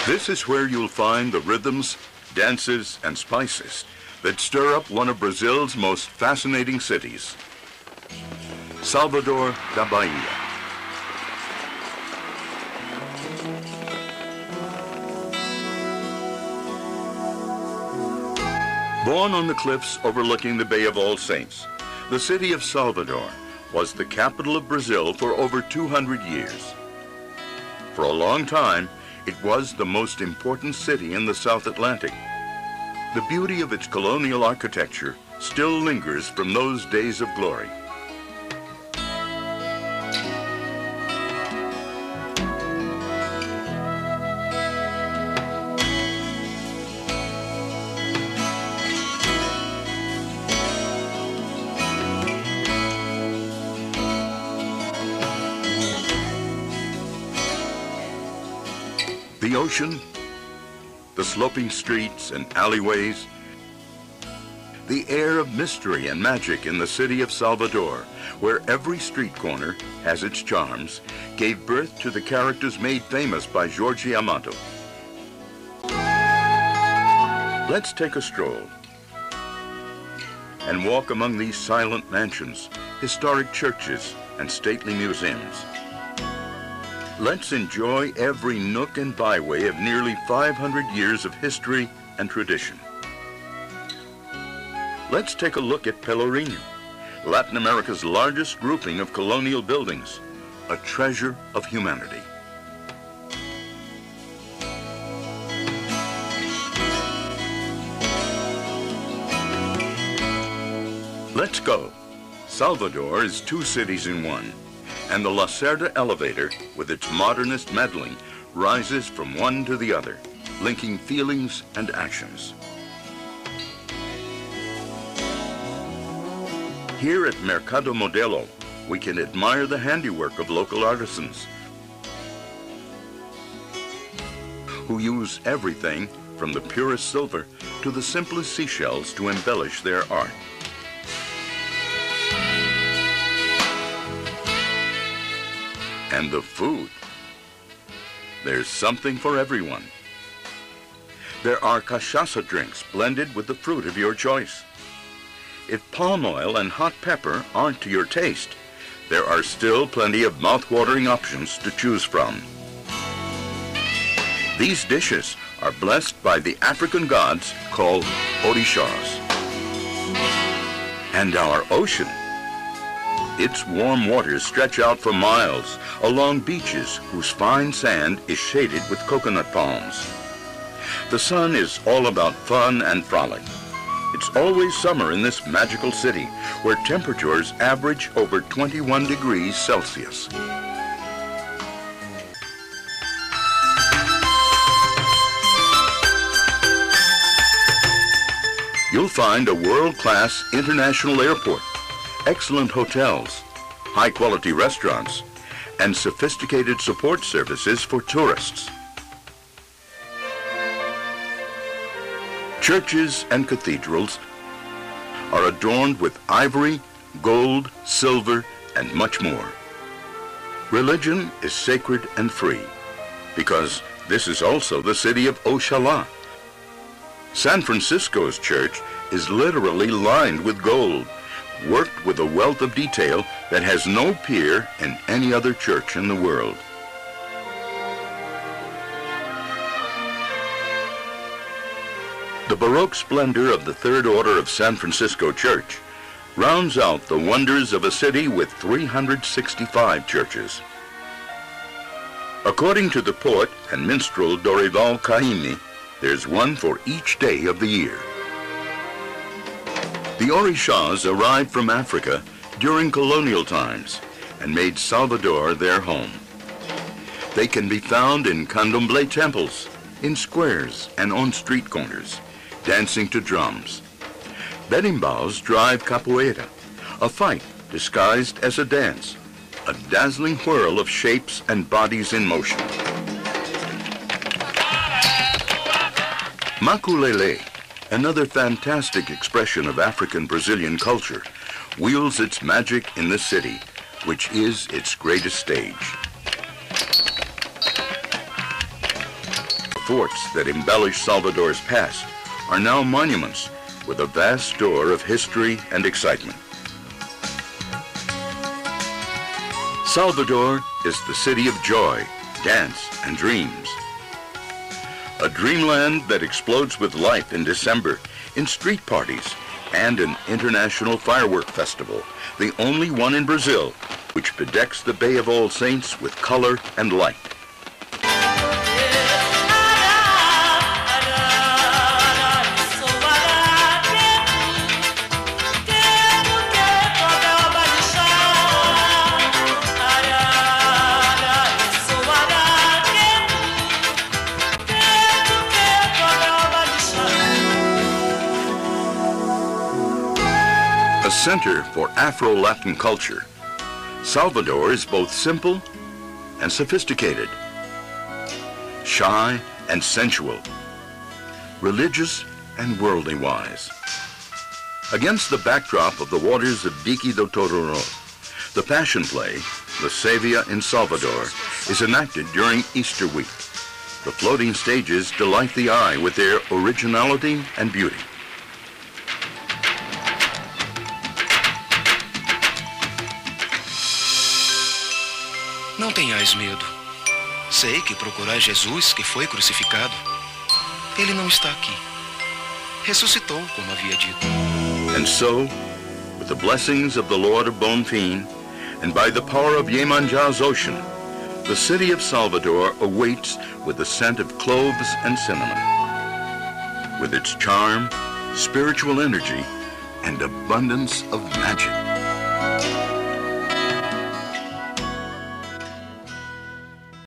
This is where you'll find the rhythms, dances, and spices that stir up one of Brazil's most fascinating cities, Salvador da Bahia. Born on the cliffs overlooking the Bay of All Saints, the city of Salvador was the capital of Brazil for over 200 years. For a long time, it was the most important city in the South Atlantic. The beauty of its colonial architecture still lingers from those days of glory. The ocean, the sloping streets and alleyways, the air of mystery and magic in the city of Salvador, where every street corner has its charms, gave birth to the characters made famous by Jorge Amado. Let's take a stroll and walk among these silent mansions, historic churches, and stately museums. Let's enjoy every nook and byway of nearly 500 years of history and tradition. Let's take a look at Pelourinho, Latin America's largest grouping of colonial buildings, a treasure of humanity. Let's go. Salvador is two cities in one, and the Lacerda elevator, with its modernist meddling, rises from one to the other, linking feelings and actions. Here at Mercado Modelo, we can admire the handiwork of local artisans who use everything from the purest silver to the simplest seashells to embellish their art. And the food. There's something for everyone. There are cachaça drinks blended with the fruit of your choice. If palm oil and hot pepper aren't to your taste, there are still plenty of mouth-watering options to choose from. These dishes are blessed by the African gods called orishas. And our ocean. Its warm waters stretch out for miles along beaches whose fine sand is shaded with coconut palms. The sun is all about fun and frolic. It's always summer in this magical city where temperatures average over 21 degrees Celsius. You'll find a world-class international airport, excellent hotels, high-quality restaurants, and sophisticated support services for tourists. Churches and cathedrals are adorned with ivory, gold, silver, and much more. Religion is sacred and free, because this is also the city of Oxalá. San Francisco's church is literally lined with gold, worked with a wealth of detail that has no peer in any other church in the world. The Baroque splendor of the Third Order of San Francisco Church rounds out the wonders of a city with 365 churches. According to the poet and minstrel Dorival Caymmi, there's one for each day of the year. The orishas arrived from Africa during colonial times and made Salvador their home. They can be found in candomblé temples, in squares and on street corners, dancing to drums. Berimbaus drive capoeira, a fight disguised as a dance, a dazzling whirl of shapes and bodies in motion. Maculele, another fantastic expression of African-Brazilian culture, wields its magic in the city, which is its greatest stage. forts that embellish Salvador's past are now monuments with a vast store of history and excitement. Salvador is the city of joy, dance, and dreams. A dreamland that explodes with life in December in street parties and an international firework festival, the only one in Brazil, which bedecks the Bay of All Saints with color and light. A center for Afro-Latin culture, Salvador is both simple and sophisticated, shy and sensual, religious and worldly wise. Against the backdrop of the waters of Dique do Tororó, the passion play, La Savia in Salvador, is enacted during Easter week. The floating stages delight the eye with their originality and beauty. Não tenhais medo. Sei que procurais Jesus que foi crucificado. Ele não está aqui. Ressuscitou, como havia dito. And so, with the blessings of the Lord of Bonfim, and by the power of Iemanjã's ocean, the city of Salvador awaits with the scent of cloves and cinnamon. With its charm, spiritual energy, and abundance of magic.